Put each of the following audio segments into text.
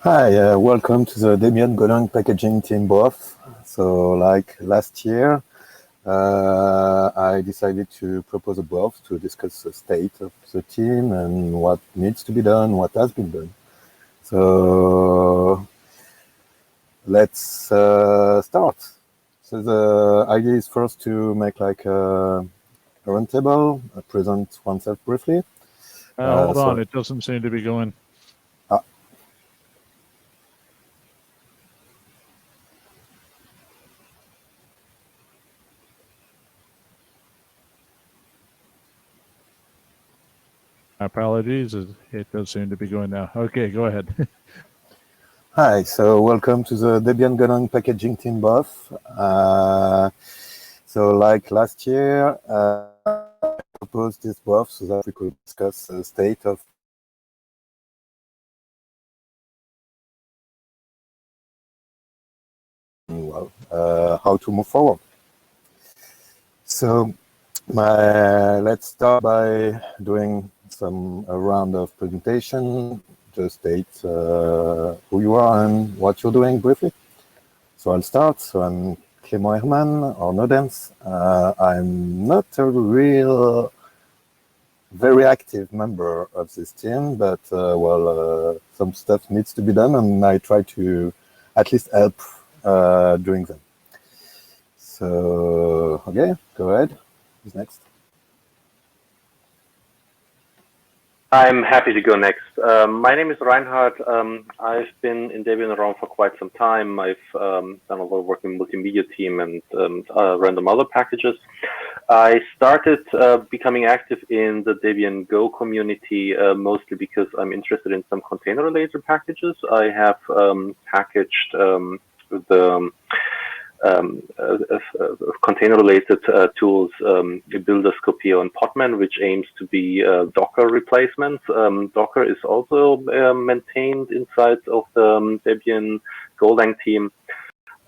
Hi, welcome to the Debian Golang packaging team BoF. So like last year, I decided to propose a BoF to discuss the state of the team and what needs to be done, what has been done. So let's start. So the idea is first to make like a roundtable, present oneself briefly. Hold on, it doesn't seem to be going. Apologies, it does seem to be going now. Okay, go ahead. Hi, so welcome to the Debian Golang packaging team BoF. So like last year, I proposed this BoF so that we could discuss the state of how to move forward. So let's start by doing a round of presentation. Just state who you are and what you're doing briefly. So I'll start. So I'm Clément Hermann, or Nodens. I'm not a real very active member of this team, but some stuff needs to be done, and I try to at least help doing them. So, okay, go ahead. Who's next? I'm happy to go next. My name is Reinhard. I've been in Debian around for quite some time. I've done a lot of work in the multimedia team and random other packages. I started becoming active in the Debian Go community mostly because I'm interested in some container-related packages. I have packaged the container-related tools, Builder, Scopio, and Podman, which aims to be Docker replacements. Docker is also maintained inside of the Debian Golang team.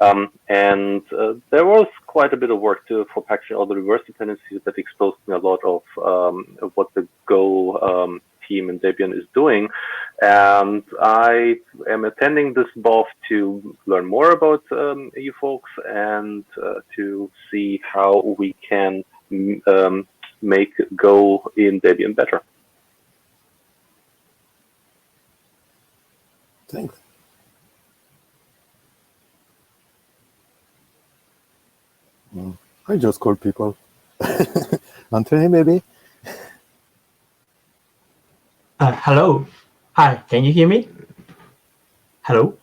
And there was quite a bit of work for packaging all the reverse dependencies that exposed me a lot of what the Go team in Debian is doing. And I am attending this BoF to learn more about you folks and to see how we can make Go in Debian better. Thanks. I just call people. Anthony, maybe? Hello. Hi, can you hear me? Hello.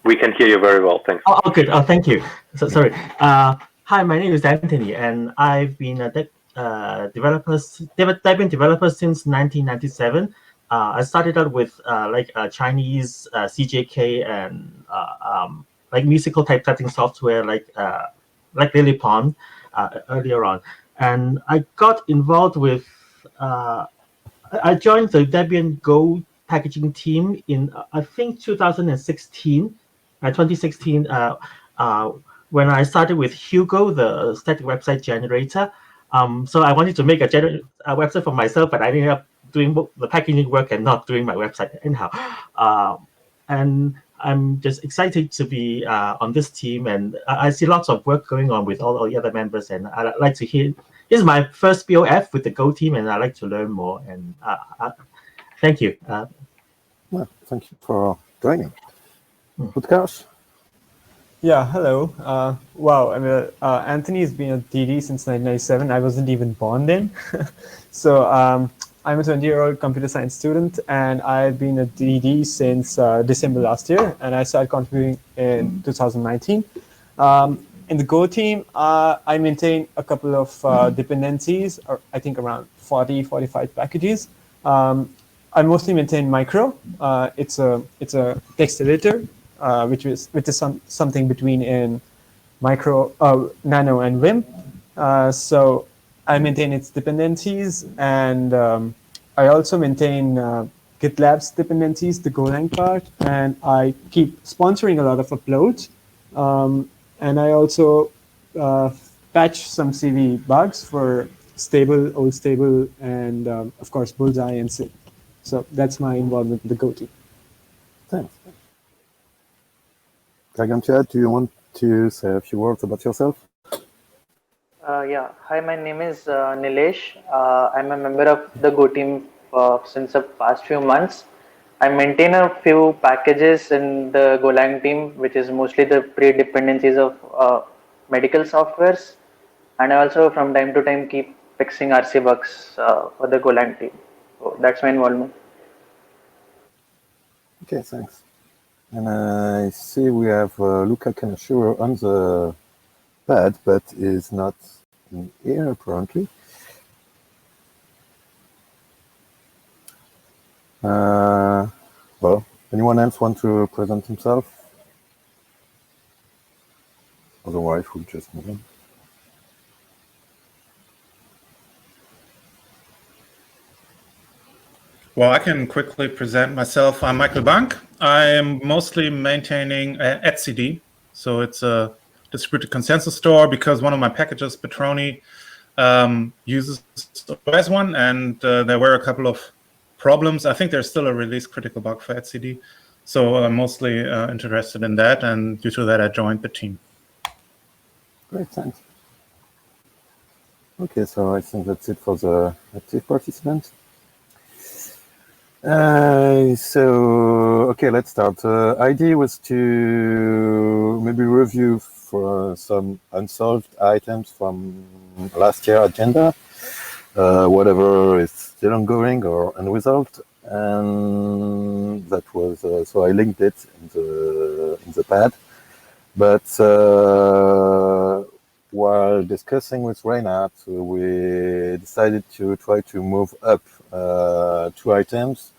We can hear you very well, thanks. Oh, good. Oh, thank you. Sorry. Hi, my name is Anthony, and I've been a Debian developer since 1997. I started out with Chinese CJK and like musical typesetting software like Lillipond earlier on, and I got involved with. I joined the Debian Go packaging team in I think 2016, when I started with Hugo, the static website generator. So I wanted to make a website for myself, but I ended up doing the packaging work and not doing my website anyhow. And I'm just excited to be on this team, and I see lots of work going on with all the other members, and I'd like to hear. This is my first BOF with the Go team, and I'd like to learn more. And thank you. Well, thank you for joining. Utkarsh? Yeah, hello. Wow, I mean, Anthony's been a DD since 1997. I wasn't even born then. So I'm a 20-year-old computer science student, and I've been a DD since December last year, and I started contributing in 2019. In the Go team, I maintain a couple of dependencies, or I think around 40, 45 packages. I mostly maintain Micro. It's a text editor, which is something between in Micro, Nano, and Vim. So I maintain its dependencies, and I also maintain GitLab's dependencies, the Golang part, and I keep sponsoring a lot of uploads. And I also patch some CV bugs for stable, old stable, and of course Bullseye and SIP. So that's my involvement with the Go team. Thanks. Kagamchad, do you want to say a few words about yourself? Yeah. Hi, my name is Nilesh. I'm a member of the Go team since the past few months. I maintain a few packages in the Golang team, which is mostly the pre-dependencies of medical softwares. And I also from time to time keep fixing RC bugs for the Golang team. So that's my involvement. Okay, thanks. And I see we have Luca Kanashiro on the pad, but is not in here apparently. Well, anyone else want to present himself? Otherwise, we'll just move on. Well, I can quickly present myself. I'm Michael Bank. I am mostly maintaining etcd. So it's a distributed consensus store because one of my packages, Petroni, uses OS one, and there were a couple of problems. I think there's still a release critical bug for etcd. So I'm mostly interested in that, and due to that, I joined the team. Great, thanks. Okay, so I think that's it for the active participants. Okay, let's start. The idea was to maybe review for some unsolved items from last year agenda, whatever is still ongoing or unresolved, and that was so I linked it in the pad. But while discussing with Reinhard, we decided to try to move up 2 items,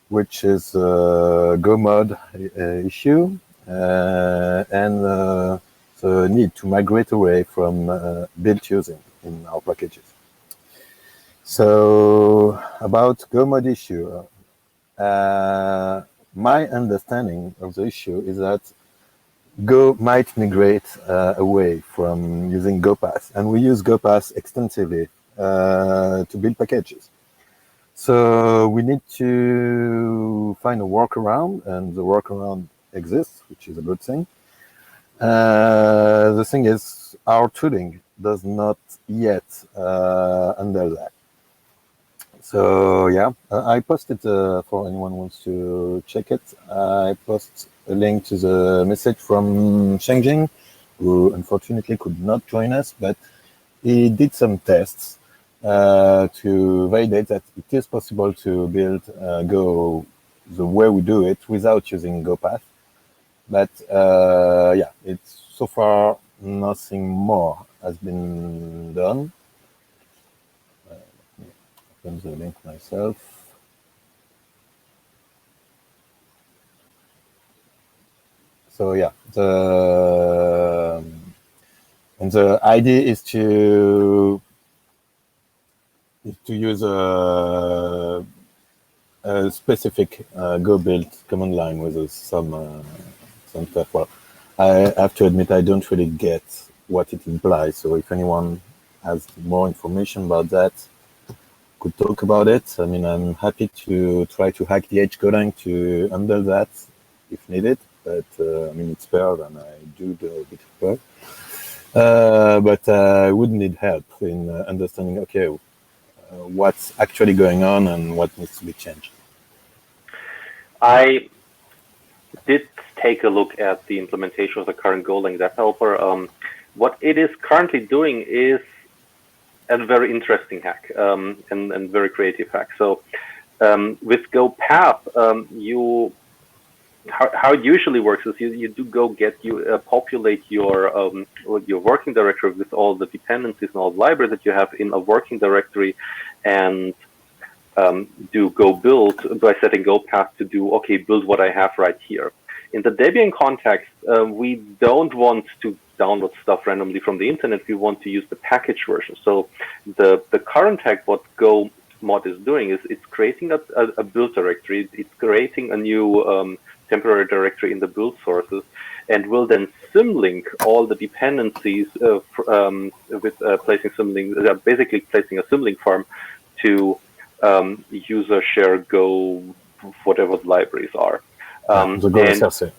which is Go mod issue and the need to migrate away from built using in our packages. So about Go mod issue, my understanding of the issue is that Go might migrate away from using GoPath, and we use GoPath extensively to build packages. So we need to find a workaround, and the workaround exists, which is a good thing. The thing is, our tooling does not yet handle that. So yeah, I posted for anyone who wants to check it. I post a link to the message from Shengjing, who unfortunately could not join us, but he did some tests to validate that it is possible to build Go the way we do it without using GoPath. But yeah, it's so far nothing more has been done. Open the link myself. So yeah, the idea is to use a specific Go build command line with some stuff. Well, I have to admit I don't really get what it implies. So if anyone has more information about that, could talk about it. I mean, I'm happy to try to hack the Golang to handle that if needed. But I mean, it's Perl, and I do a bit of Perl. But I would need help in understanding, okay, what's actually going on and what needs to be changed. I did take a look at the implementation of the current Golang developer. What it is currently doing is a very interesting hack and very creative hack. So with GoPath, how it usually works is you do go get populate your working directory with all the dependencies and all the libraries that you have in a working directory, and do go build by setting GoPath to do, okay, build what I have right here. In the Debian context, we don't want to download stuff randomly from the internet. We want to use the package version. So the current hack, what Go mod is doing is it's creating a build directory. It's creating a new temporary directory in the build sources, and will then symlink all the dependencies with placing symlink, basically placing a symlink farm to user share Go, whatever the libraries are. The Go SRC.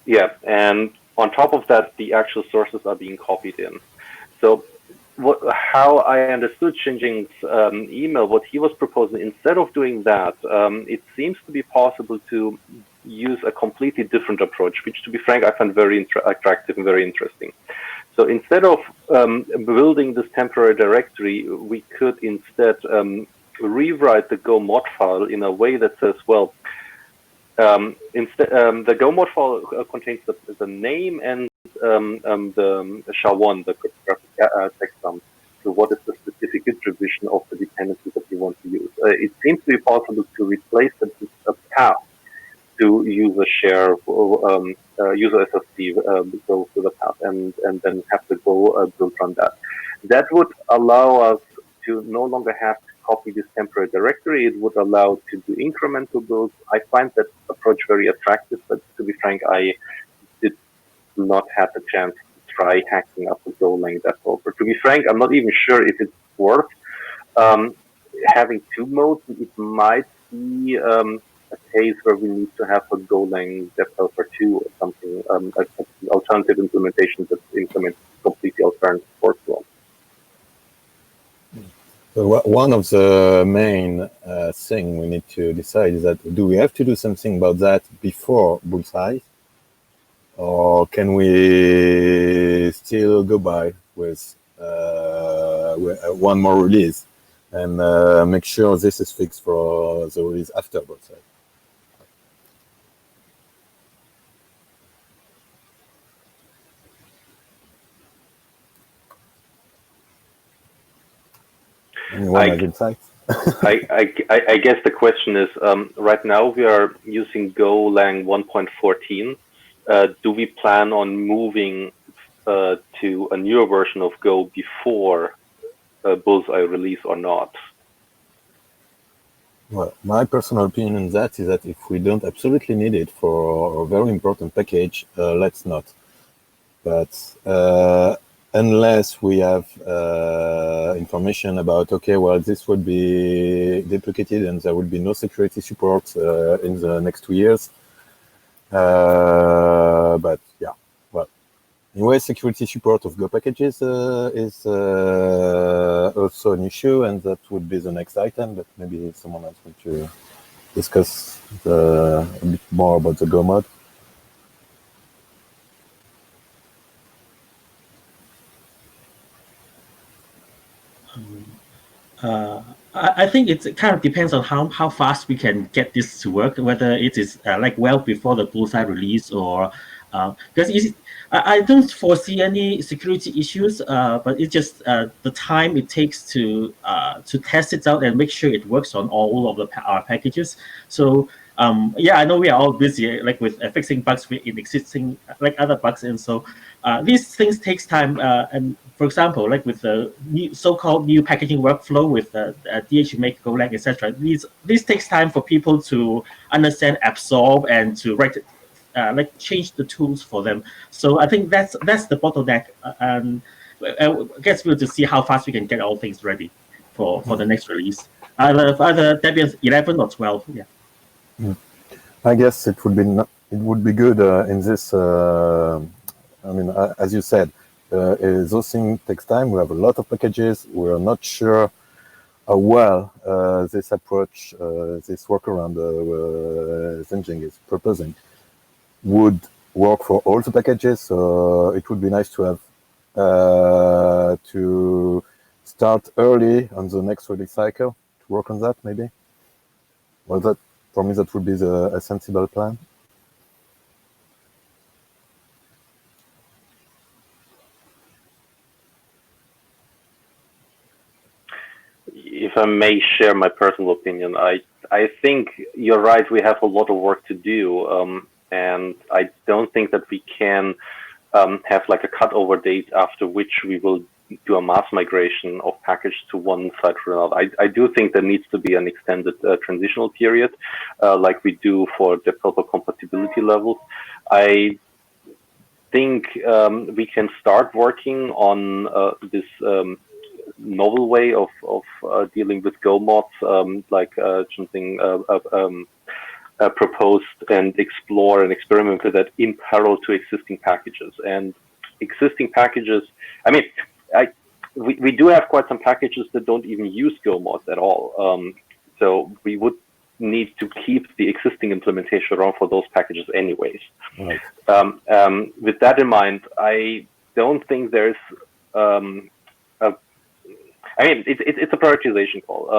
Yeah, and on top of that, the actual sources are being copied in. So how I understood Xinjing's email, what he was proposing, instead of doing that, it seems to be possible to use a completely different approach, which, to be frank, I find very attractive and very interesting. So instead of building this temporary directory, we could instead rewrite the Go mod file in a way that says, well, the Go mod file contains the name and the SHA-1, the cryptographic checksum. So what is the specific distribution of the dependencies that you want to use? It seems to be possible to replace the path to user share, user SSD, go to the path, and then have to go build from that. That would allow us to no longer have to copy this temporary directory. It would allow to do incremental builds. I find that approach very attractive, but to be frank, I did not have the chance to try hacking up the Golang developer. To be frank, I'm not even sure if it's worth having two modes. It might be a case where we need to have a Golang developer 2 or something, an alternative implementation that implements completely alternative workflow. So one of the main thing we need to decide is that, do we have to do something about that before Bullseye? Or can we still go by with one more release and make sure this is fixed for the release after Bullseye? Anyone have insights? I guess the question is, right now we are using Golang 1.14. Do we plan on moving to a newer version of Go before Bullseye release or not? Well, my personal opinion on that is that if we don't absolutely need it for a very important package, let's not. But unless we have information about, okay, well, this would be deprecated and there will be no security support in the next 2 years. But yeah, well, anyway, security support of Go packages is also an issue, and that would be the next item, but maybe someone else wants to discuss a bit more about the Go mod. I think it kind of depends on how fast we can get this to work, whether it is like well before the Bullseye release or because I don't foresee any security issues, but it's just the time it takes to test it out and make sure it works on all of our packages. So yeah, I know we are all busy like with fixing bugs in existing like other bugs, and so these things takes time. And for example, like with the so-called new packaging workflow with DHMake, Golang, etc., these takes time for people to understand, absorb, and to write like change the tools for them. So I think that's the bottleneck, and I guess we'll just see how fast we can get all things ready for the next release, either Debian 11 or 12. Yeah. I guess it would be good in this. I mean, as you said, those things takes time. We have a lot of packages. We are not sure how well this approach, this workaround Xinjing is proposing, would work for all the packages. So it would be nice to have to start early on the next release cycle to work on that, maybe. Well, that for me, that would be a sensible plan. If I may share my personal opinion, I think you're right. We have a lot of work to do, and I don't think that we can have like a cutover date after which we will do a mass migration of package to one side or another. I do think there needs to be an extended transitional period, like we do for developer compatibility levels. I think we can start working on this novel way of dealing with Go mods, like something proposed and explore and experiment with that in parallel to existing packages. And existing packages, I mean, we do have quite some packages that don't even use Go mods at all. So we would need to keep the existing implementation around for those packages anyways. Right. With that in mind, I don't think there's it's a prioritization call.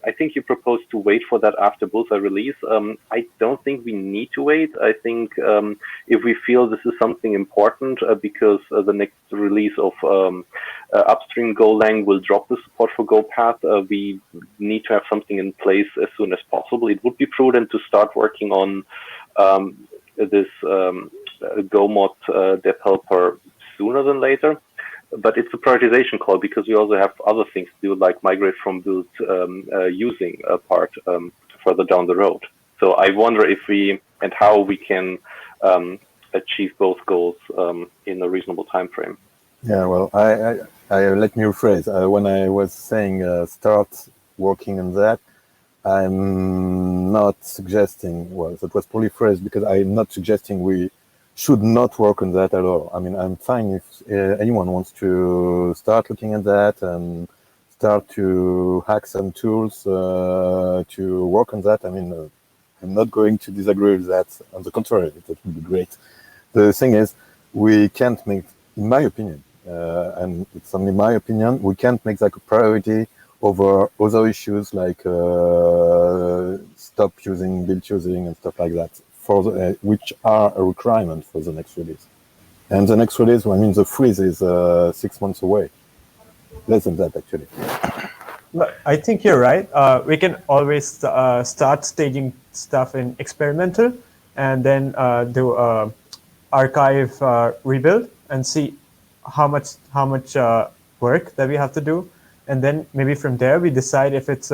I think you proposed to wait for that after Bullseye release. I don't think we need to wait. I think if we feel this is something important because the next release of upstream Golang will drop the support for GoPath, we need to have something in place as soon as possible. It would be prudent to start working on this GoMod deb helper sooner than later. But it's a prioritization call because we also have other things to do, like migrate from build using a part further down the road. So I wonder if we and how we can achieve both goals in a reasonable time frame. Yeah, well, I let me rephrase. When I was saying start working on that, I'm not suggesting, well, that was poorly phrased because I'm not suggesting we should not work on that at all. I mean, I'm fine if anyone wants to start looking at that and start to hack some tools to work on that. I mean, I'm not going to disagree with that. On the contrary, that would be great. The thing is, we can't make, in my opinion, and it's only my opinion, we can't make that a priority over other issues like stop using, build using, and stuff like that, for the, which are a requirement for the next release. And the next release, I mean, the freeze is 6 months away. Less than that, actually. But I think you're right. We can always start staging stuff in experimental and then do archive rebuild and see how much work that we have to do, and then maybe from there we decide if it's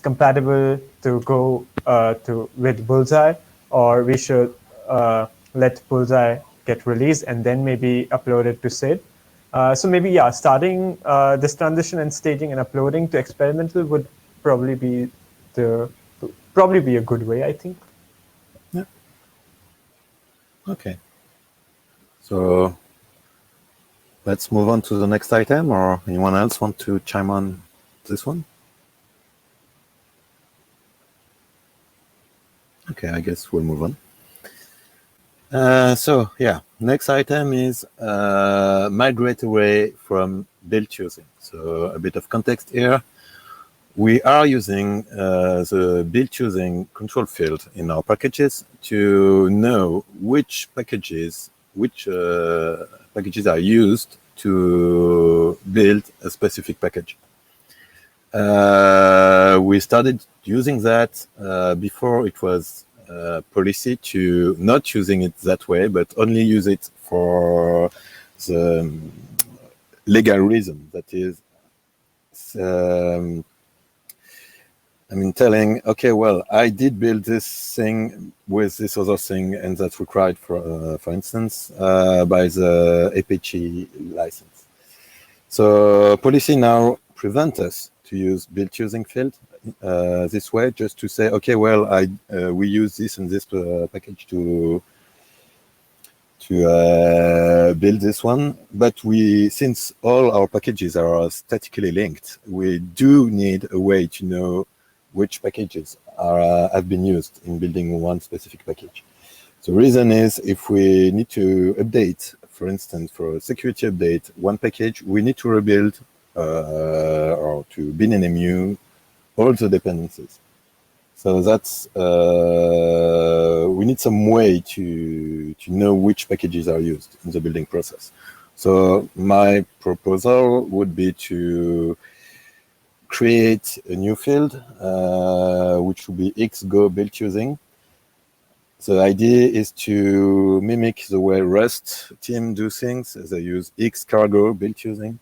compatible to go with Bullseye, or we should let Bullseye get released and then maybe upload it to SID. So maybe, yeah, starting this transition and staging and uploading to experimental would probably be a good way, I think. Yeah. Okay. So let's move on to the next item, or anyone else want to chime on this one? Okay, I guess we'll move on. So yeah, next item is migrate away from build using. So a bit of context here. We are using the build using control field in our packages to know which packages are used to build a specific package. We started using that before it was policy to not using it that way, but only use it for the legal reason. That is, I mean, telling, okay, well, I did build this thing with this other thing, and that's required, for instance, by the Apache license. So policy now prevents us to use build using field this way, just to say, okay, well, we use this and this package to build this one, but since all our packages are statically linked, we do need a way to know which packages have been used in building one specific package. The reason is, if we need to update, for instance, for a security update, one package, we need to rebuild or to bin-nmu all the dependencies. So that's we need some way to know which packages are used in the building process. So my proposal would be to create a new field, which will be xgo build using. The idea is to mimic the way Rust team do things, as they use xcargo build using.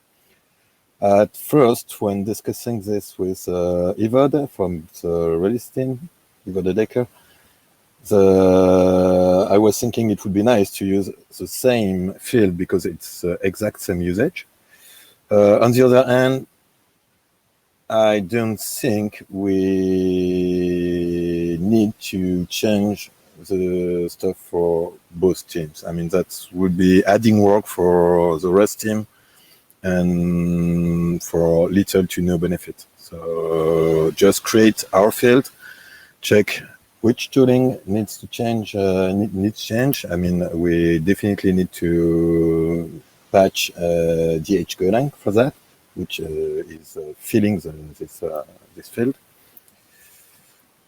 At first, when discussing this with Evode from the release team, Evode Decker, I was thinking it would be nice to use the same field because it's the exact same usage. On the other hand, I don't think we need to change the stuff for both teams. I mean, that would be adding work for the Rust team and for little to no benefit. So just create our field, check which tooling needs to change. Needs change. I mean, we definitely need to patch DH Golang for that, which is filling this field.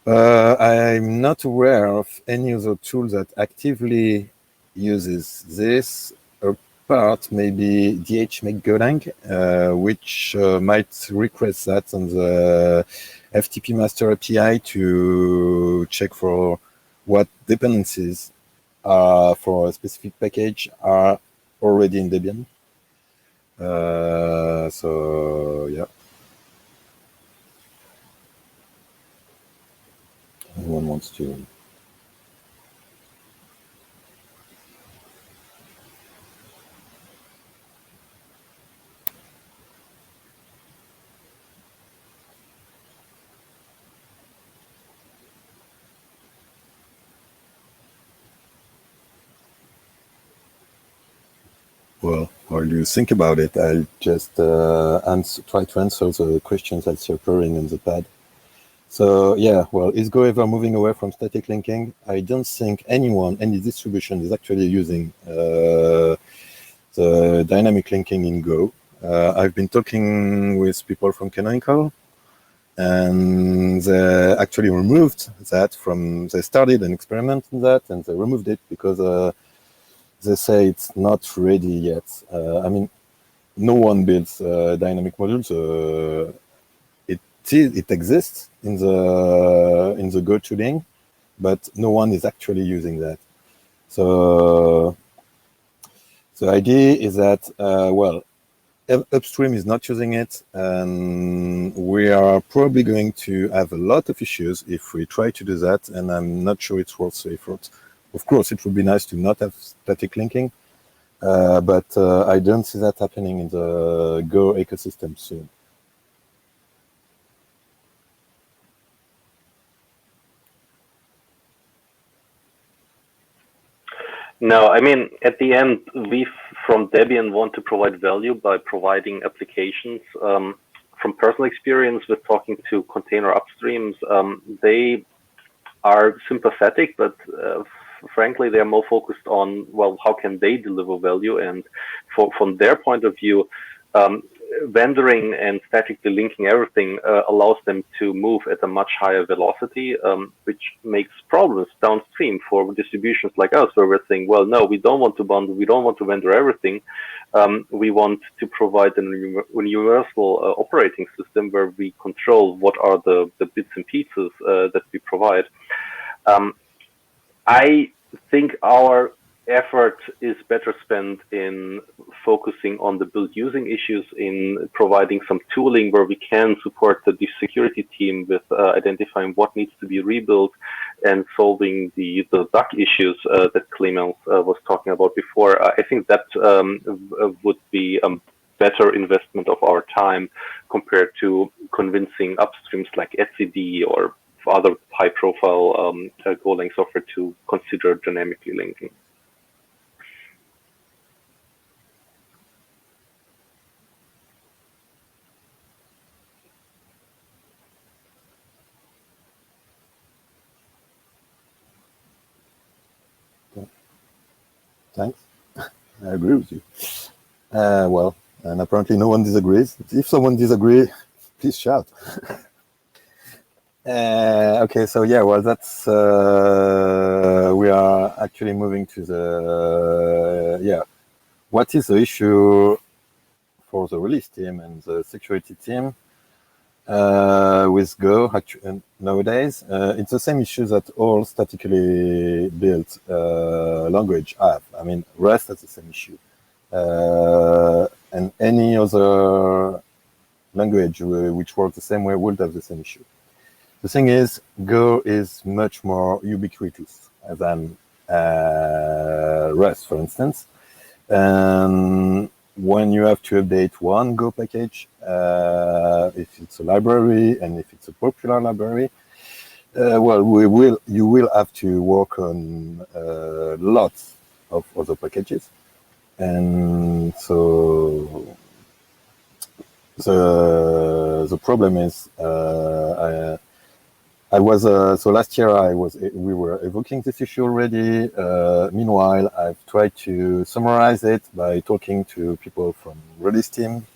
I'm not aware of any other tool that actively uses this, apart maybe DH make Golang, which might request that on the FTP master API to check for what dependencies for a specific package are already in Debian. So yeah. Anyone wants to? Well, while you think about it, I'll just try to answer the questions that's appearing in the pad. So yeah, well, is Go ever moving away from static linking? I don't think any distribution is actually using the dynamic linking in Go. I've been talking with people from Canonical, and they actually removed that from, they started an experiment in that, and they removed it because they say it's not ready yet. I mean, no one builds dynamic modules. It exists in the Go tooling, but no one is actually using that. So the idea is that, well, upstream is not using it, and we are probably going to have a lot of issues if we try to do that, and I'm not sure it's worth the effort. Of course, it would be nice to not have static linking, but I don't see that happening in the Go ecosystem soon. No, I mean, at the end, we from Debian want to provide value by providing applications. From personal experience with talking to container upstreams, they are sympathetic, but frankly, they are more focused on, well, how can they deliver value? And from their point of view, vendoring and statically linking everything allows them to move at a much higher velocity, which makes problems downstream for distributions like us, where we're saying, well, no, we don't want to bundle, we don't want to vendor everything. We want to provide a universal operating system where we control what are the bits and pieces that we provide. I think our effort is better spent in focusing on the build using issues, in providing some tooling where we can support the security team with identifying what needs to be rebuilt and solving the bug issues that Clément was talking about before. I think that would be a better investment of our time compared to convincing upstreams like etcd or other high-profile Golang software to consider dynamically linking. Thanks. I agree with you. Well, and apparently no one disagrees. If someone disagrees, please shout. Okay, so yeah, well, that's we are actually moving to the what is the issue for the release team and the security team with Go nowadays? It's the same issue that all statically built language have. I mean, Rust has the same issue, and any other language which works the same way would have the same issue. The thing is, Go is much more ubiquitous than Rust, for instance. And when you have to update one Go package, if it's a library and if it's a popular library, Well, you will have to work on lots of other packages, and so the problem is I was so last year we were evoking this issue already. Meanwhile, I've tried to summarize it by talking to people from release team,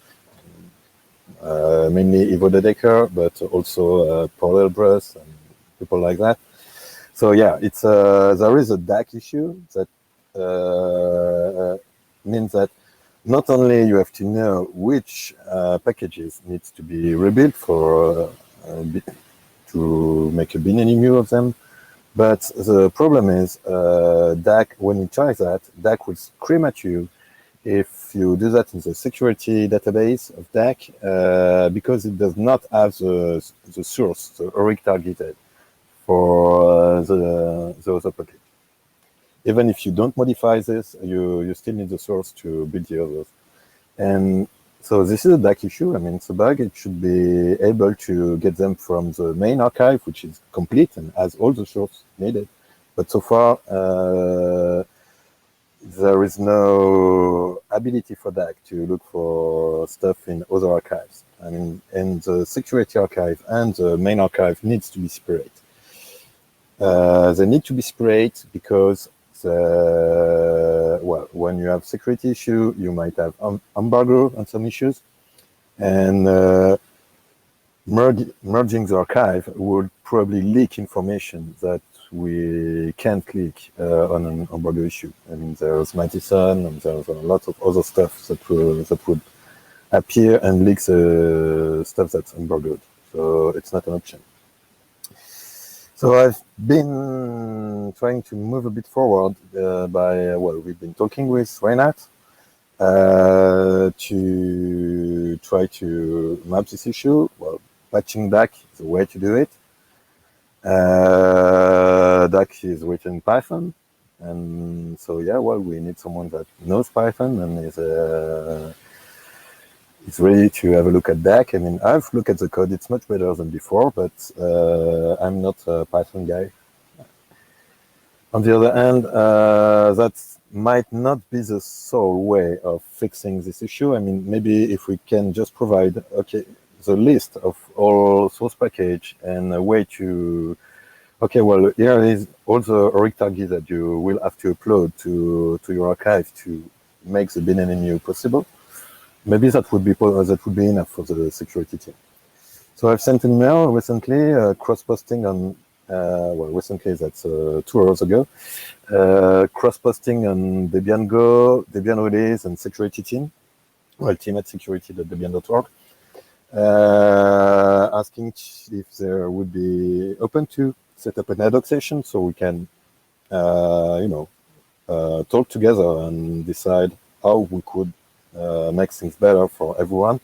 mainly Ivo Dedeker, but also Paul Elbrus and people like that. So yeah, it's there is a DAC issue that means that not only you have to know which packages needs to be rebuilt for to make a binary of them, but the problem is DAC, when you try that, DAC will scream at you if you do that in the security database of DAC, because it does not have the source, the ORIC targeted for the other package. Even if you don't modify this, you still need the source to build the others. And so this is a DAC issue. I mean, it's a bug. It should be able to get them from the main archive, which is complete and has all the source needed. But so far, there is no ability for DAC to look for stuff in other archives. I mean, and the security archive and the main archive needs to be separate. They need to be separate because well, when you have security issue, you might have embargo on some issues, and merging the archive would probably leak information that we can't leak on an embargo issue. I mean, there's Mightyson and there's a lot of other stuff that would appear and leak the stuff that's embargoed. So it's not an option. So I've been trying to move a bit forward well, we've been talking with Reinhard to try to map this issue. Well, patching DAC is a way to do it. DAC is written in Python, and so yeah, well, we need someone that knows Python and is ready to have a look at DAC. I mean, I've looked at the code; it's much better than before, but I'm not a Python guy. On the other hand, that might not be the sole way of fixing this issue. I mean, maybe if we can just provide, the list of all source package and a way to, well, here is all the ORIC targets that you will have to upload to your archive to make the binary possible. Maybe that would be enough for the security team. So I've sent an email recently, cross-posting on, well, recently, that's 2 hours ago, cross-posting on Debian Go, Debian Release, and security team, well, team at security.debian.org, asking if there would be open to set up an ad hoc session so we can, talk together and decide how we could make things better for everyone.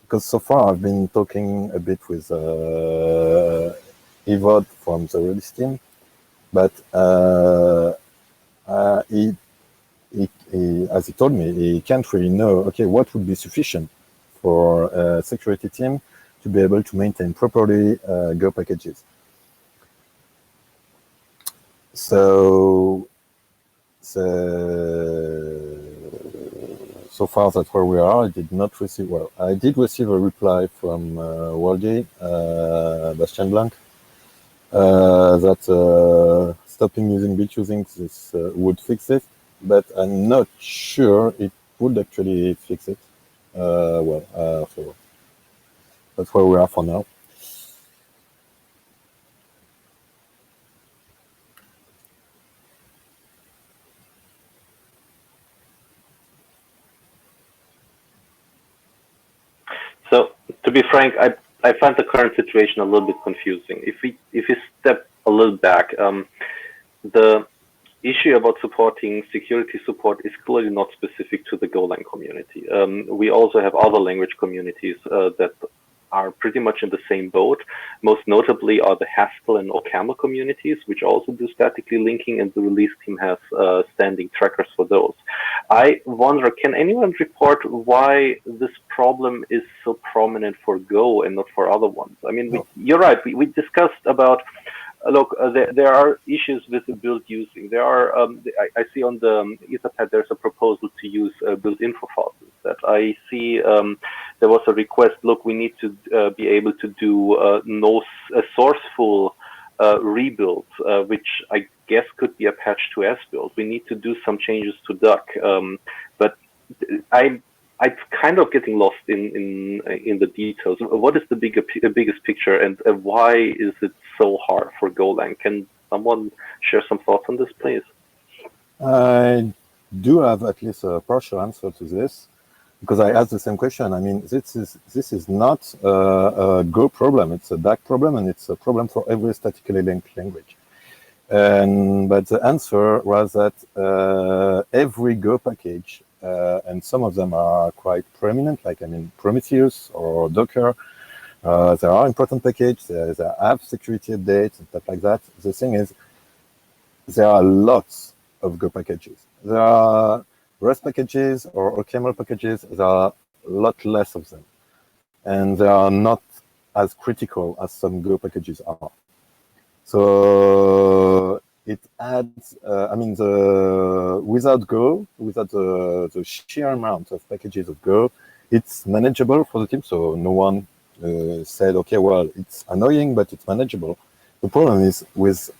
Because so far I've been talking a bit with Evod from the release team, but he, as he told me, he can't really know, what would be sufficient for a security team to be able to maintain properly Go packages. So far that's where we are. I did not receive, well, I did receive a reply from Waldy, Bastien Blanc, that stopping using build using this would fix it, but I'm not sure it would actually fix it. So that's where we are for now. So, to be frank, I find the current situation a little bit confusing. If we step a little back, the issue about supporting security support is clearly not specific to the Golang community. We also have other language communities that are pretty much in the same boat. Most notably are the Haskell and OCaml communities, which also do statically linking, and the release team has standing trackers for those. I wonder, can anyone report why this problem is so prominent for Go and not for other ones? I mean, you're right, we discussed about look, there are issues with the build using. There are, I see on the Etherpad there's a proposal to use build info files. That I see there was a request. Look, we need to be able to do no sourceful rebuild, which I guess could be a patch to sbuild. We need to do some changes to duck, but I'm kind of getting lost in the details. What is the biggest picture, and why is it so hard for Golang? Can someone share some thoughts on this, please? I do have at least a partial answer to this, because I asked the same question. I mean, this is not a Go problem; it's a DAC problem, and it's a problem for every statically linked language. But the answer was that every Go package, and some of them are quite prominent, like Prometheus or Docker. There are important packages. There have security updates and stuff like that. The thing is, there are lots of Go packages. There are Rust packages or OCaml packages. There are a lot less of them, and they are not as critical as some Go packages are. So it adds, without Go, without the sheer amount of packages of Go, it's manageable for the team. So no one said, okay, well, it's annoying, but it's manageable. The problem is with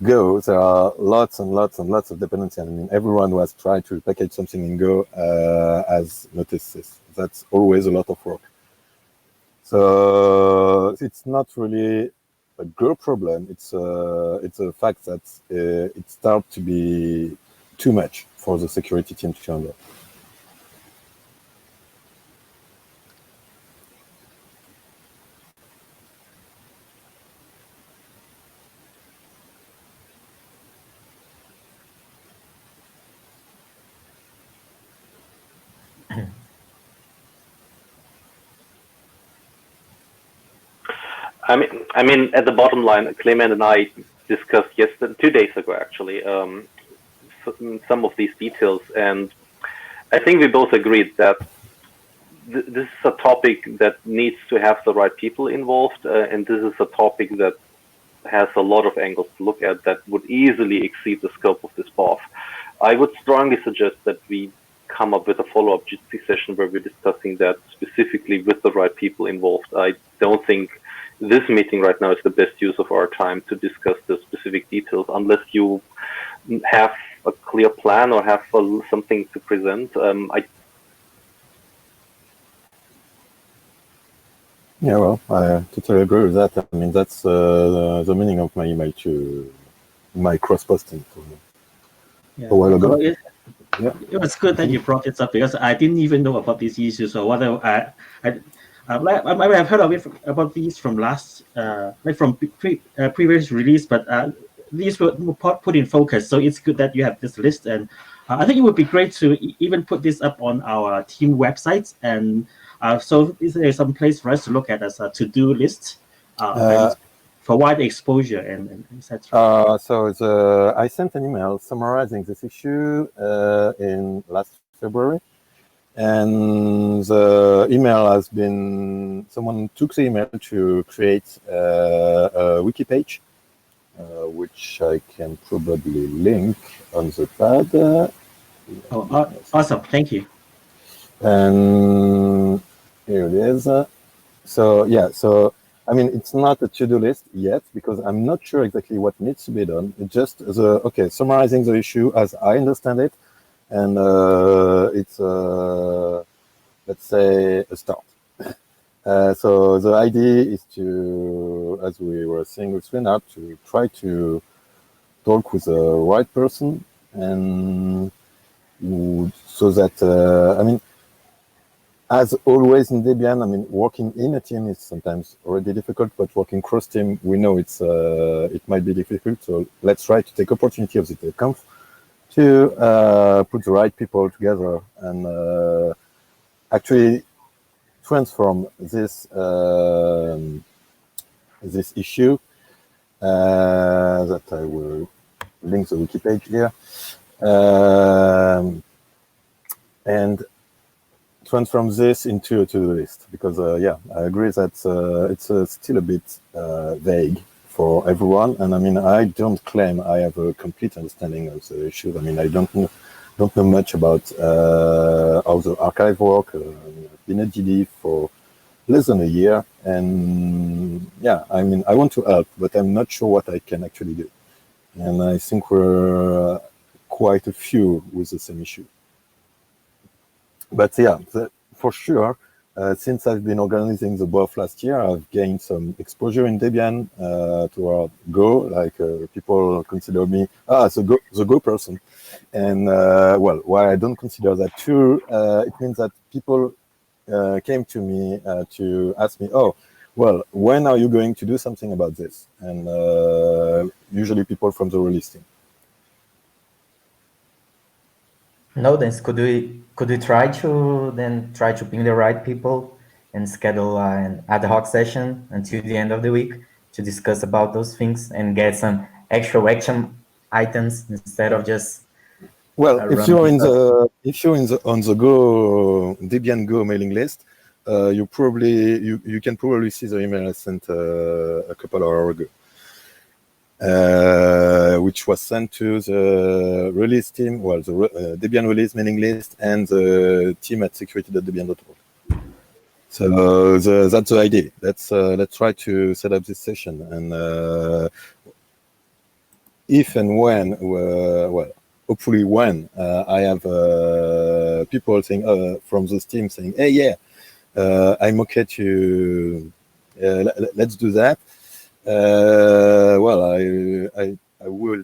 Go, there are lots and lots and lots of dependencies. I mean, everyone who has tried to package something in Go has noticed this. That's always a lot of work. So it's not really a Go problem. It's a fact that it starts to be too much for the security team to handle. I mean, at the bottom line, Clément and I discussed 2 days ago, actually, some of these details, and I think we both agreed that this is a topic that needs to have the right people involved, and this is a topic that has a lot of angles to look at that would easily exceed the scope of this BoF. I would strongly suggest that we come up with a follow-up GC session where we're discussing that specifically with the right people involved. I don't think this meeting right now is the best use of our time to discuss the specific details, unless you have a clear plan or have something to present. Yeah, well, I totally agree with that. I mean, that's the meaning of my email to my cross-posting a while ago. It was good that you brought this up, because I didn't even know about these issues. So what I might have heard of it about these from previous release, but these were put in focus. So it's good that you have this list, and I think it would be great to even put this up on our team websites. And so is there some place for us to look at as a to-do list for wide exposure and etc. So I sent an email summarizing this issue in last February. And the email has been, someone took the email to create a wiki page, which I can probably link on the pad. Awesome, thank you. And here it is. So I mean, it's not a to-do list yet, because I'm not sure exactly what needs to be done. It's just summarizing the issue as I understand it. And it's, let's say, a start. So the idea is to, as we were saying with Svenard, to try to talk with the right person, and so that, I mean, as always in Debian, I mean, working in a team is sometimes already difficult, but working cross-team, we know it might be difficult. So let's try to take opportunity of the DebConf to put the right people together and actually transform this this issue that I will link the wiki page here, and transform this into a to-do list, because yeah, I agree that it's still a bit vague for everyone. And I mean, I don't claim I have a complete understanding of the issue. I mean, I don't know much about how the archive work. I've been a DD for less than a year, and yeah, I mean, I want to help, but I'm not sure what I can actually do. And I think we're quite a few with the same issue. But yeah, for sure, since I've been organizing the BoF last year, I've gained some exposure in Debian toward Go. Like people consider me the Go person, and well, why I don't consider that true, it means that people came to me to ask me, oh, well, when are you going to do something about this? And usually people from the release team. No, then could we try to ping the right people and schedule an ad hoc session until the end of the week to discuss about those things and get some extra action items instead of just if you're on the Go Debian Go mailing list, you can probably see the email I sent a couple of hours ago. Which was sent to the release team, well, the Debian release mailing list, and the team at security.debian.org. So that's the idea. Let's try to set up this session, and if and when, well, hopefully when I have people saying from this team saying, hey, yeah, I'm okay to let's do that. Well, I will,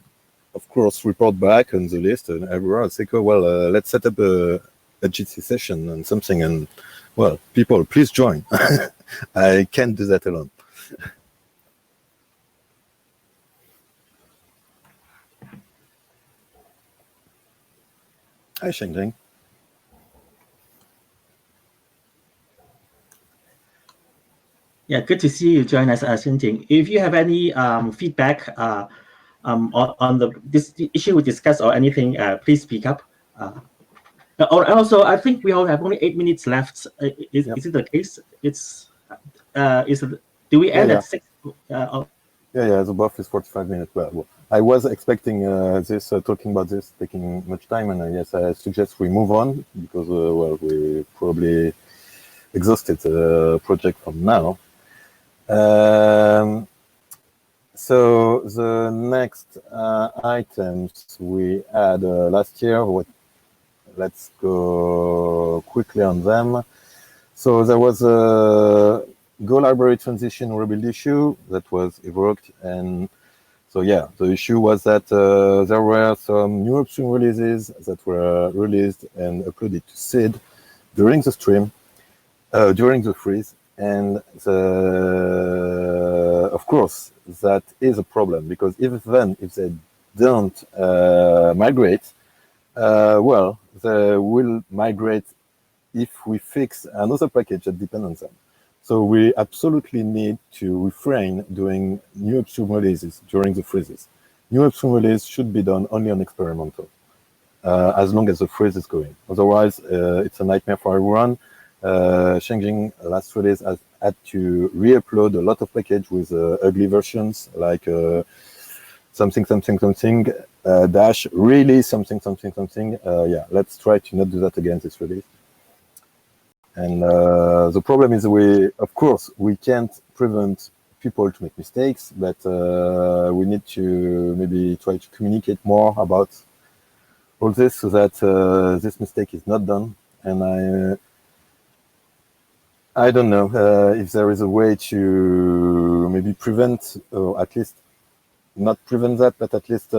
of course, report back on the list and everywhere. I'll say, oh, well, let's set up a GC session and something. And, well, people, please join. I can't do that alone. Hi, Shengjing. Yeah, good to see you join us, Shengjing. If you have any feedback on this issue we discussed or anything, please speak up. Also, I think we all have only 8 minutes left. Is it the case? Do we end at 6? Yeah, the BoF is 45 minutes. Well, I was expecting this, talking about this, taking much time, and yes, I suggest we move on, because, well, we probably exhausted the project from now. So the next items we had last year, let's go quickly on them. So there was a Go library transition rebuild issue that was evoked, and so yeah, the issue was that there were some new upstream releases that were released and uploaded to SID during the stream, during the freeze, and of course that is a problem, because if they don't migrate, well, they will migrate if we fix another package that depends on them. So we absolutely need to refrain doing new upstream releases during the freezes. New upstream release should be done only on experimental, as long as the freeze is going. Otherwise, it's a nightmare for everyone. Shengjing last release has had to re-upload a lot of packages with ugly versions, like something dash really something. Yeah, let's try to not do that again this release. And the problem is of course, we can't prevent people to make mistakes, but we need to maybe try to communicate more about all this so that this mistake is not done. And I don't know if there is a way to maybe prevent, or at least not prevent that, but at least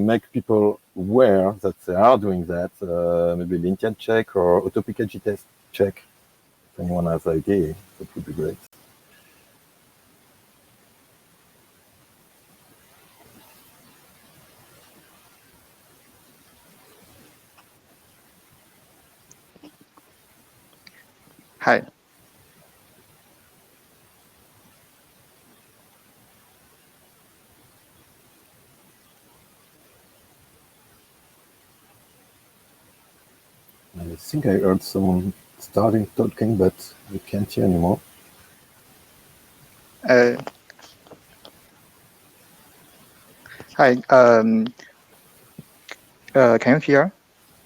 make people aware that they are doing that. Maybe linted check or auto package test check. If anyone has an idea, that would be great. Hi. Let's think I heard someone starting talking, but I can't hear anymore. Hi. Can you hear?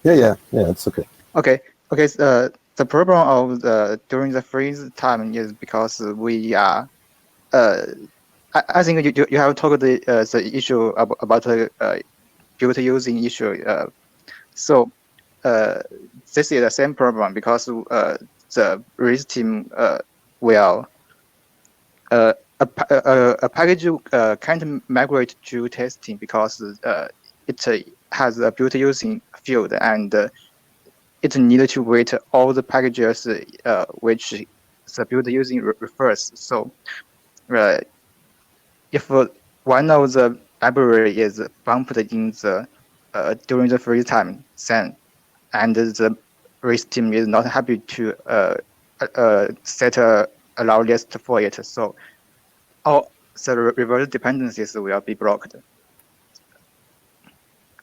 Yeah, it's okay. Okay. The problem of during the freeze time is because we are. I think you have talked the issue about the built using issue. So this is the same problem because the release team will a package can't migrate to testing because it has a built using field and it needs to wait all the packages which the built using refers. So if one of the library is bumped in the during the freeze time, then and the release team is not happy to set a allow list for it. So all the reverse dependencies will be blocked.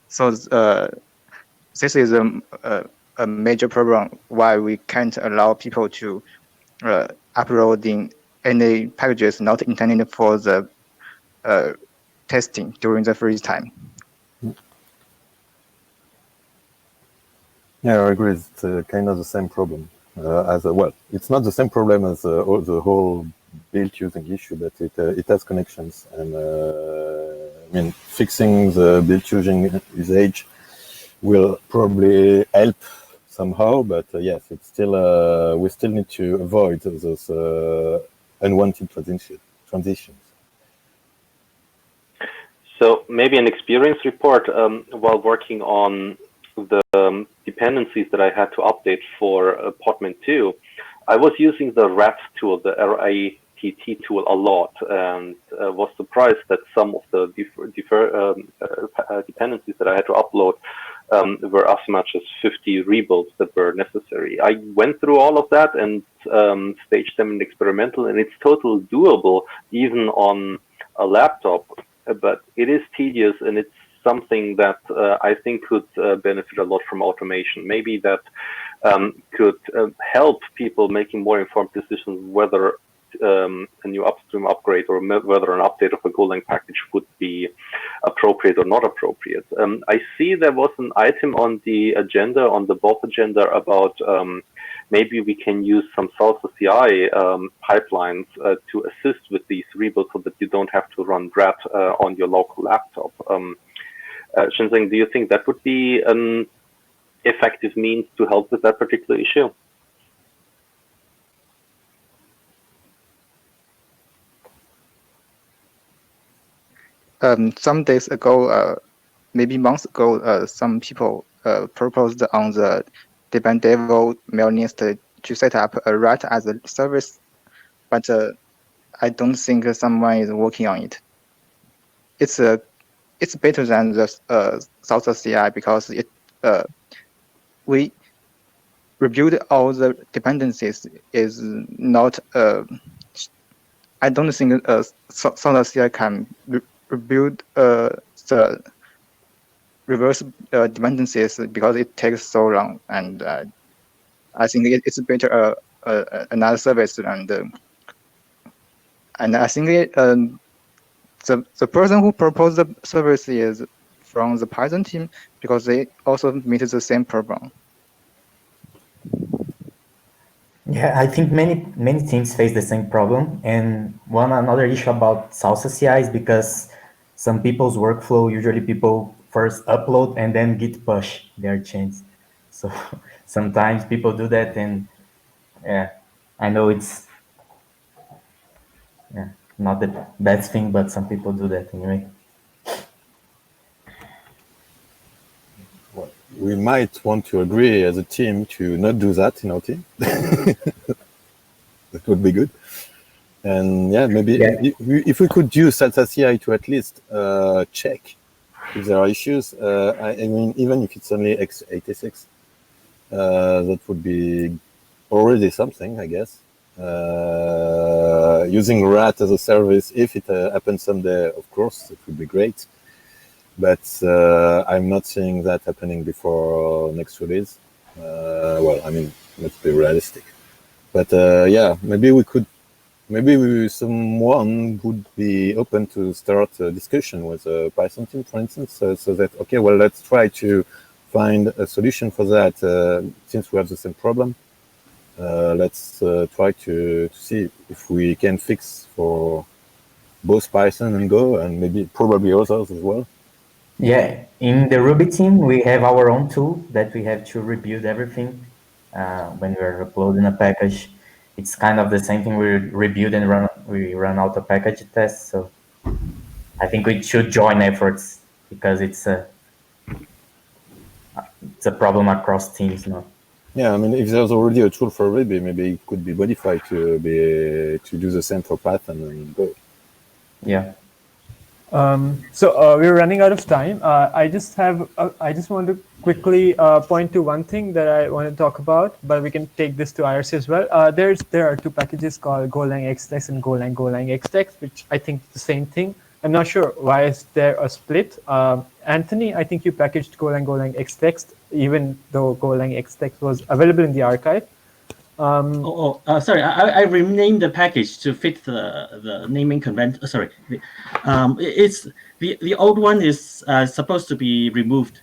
So this is a major problem why we can't allow people to uploading any packages not intended for the testing during the freeze time. Yeah, I agree. It's kind of the same problem as well. It's not the same problem as the whole built using issue, but it has connections. And I mean, fixing the built using usage will probably help somehow, but yes, it's still we still need to avoid those unwanted transitions. So maybe an experience report while working on the dependencies that I had to update for Podman 2. I was using the RAT tool, the RATT tool a lot, and was surprised that some of the dependencies that I had to upload were as much as 50 rebuilds that were necessary. I went through all of that and staged them in experimental, and it's totally doable even on a laptop, but it is tedious, and it's something that I think could benefit a lot from automation. Maybe that could help people making more informed decisions whether a new upstream upgrade or whether an update of a Golang package would be appropriate or not appropriate. I see there was an item on the agenda, on the BoF agenda, about maybe we can use some Salsa CI pipelines to assist with these rebuilds so that you don't have to run DRAT on your local laptop. Shenzhen, do you think that would be an effective means to help with that particular issue? Some days ago, maybe months ago, some people proposed on the Debian Dev mail list to set up a RAT as a service, but I don't think someone is working on it. It's better than the Salsa CI because it we reviewed all the dependencies is not. I don't think Salsa CI can rebuild the reverse dependencies because it takes so long, and I think it's better another service, and I think the person who proposed the service is from the Python team because they also meet the same problem. Yeah, I think many teams face the same problem. And another issue about Salsa CI is because some people's workflow, usually people first upload and then git push their changes. So sometimes people do that, and yeah, I know it's not the best thing, but some people do that anyway. Well, we might want to agree as a team to not do that in our team. That would be good. And yeah, maybe if we could use Salsa CI to at least check if there are issues, I mean, even if it's only x86, that would be already something, I guess. Using RAT as a service, if it happens someday, of course, it would be great. But I'm not seeing that happening before next release. Well, I mean, let's be realistic. But yeah, maybe someone would be open to start a discussion with a Python team, for instance, so that, okay, well, let's try to find a solution for that. Since we have the same problem, let's try to see if we can fix for both Python and Go, and maybe probably others as well. Yeah, in the Ruby team, we have our own tool that we have to rebuild everything when we're uploading a package. It's kind of the same thing. We rebuild and run out a package test. So I think we should join efforts because it's a problem across teams now. Yeah, I mean, if there's already a tool for Ruby, maybe it could be modified to do the same for Python and Go. Yeah. So we're running out of time. I just want to quickly point to one thing that I want to talk about, but we can take this to IRC as well. There are two packages called Golang Xtext and Golang Xtext, which I think is the same thing. I'm not sure why is there a split. Anthony, I think you packaged Golang Xtext, even though Golang Xtext was available in the archive. Sorry, I renamed the package to fit the naming convention. Sorry, it's the old one is supposed to be removed.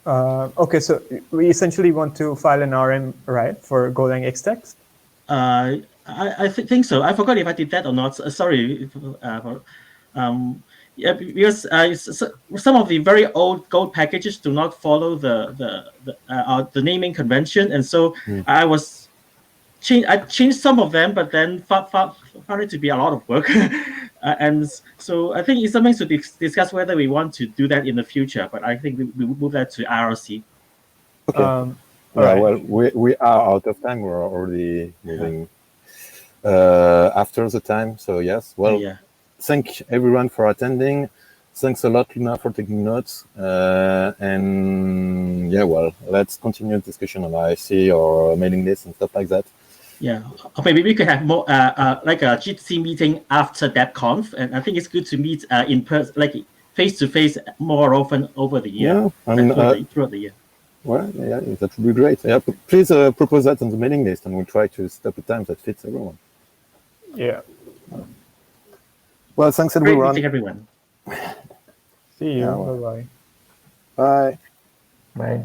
Okay, so we essentially want to file an RM, right, for Golang Xtext? I think so. I forgot if I did that or not. Sorry. Yeah, because some of the very old Go packages do not follow the naming convention, and so I changed some of them, but then found it to be a lot of work. And so I think it's something to discuss whether we want to do that in the future, but I think we will move that to IRC. Okay. Right. Well, we are out of time. We're already moving after the time. So yes, well, thank everyone for attending. Thanks a lot, Luna, for taking notes. And yeah, well, let's continue the discussion on IRC or mailing lists and stuff like that. Yeah, maybe we could have more like a GTC meeting after DebConf, and I think it's good to meet in person, like face to face, more often over the year. Yeah, I mean, throughout the year. Well, yeah, that would be great. Yeah, please propose that on the mailing list, and we'll try to set up a time that fits everyone. Yeah. Well, thanks everyone. Great meeting everyone. See you. Bye-bye. Bye. Bye.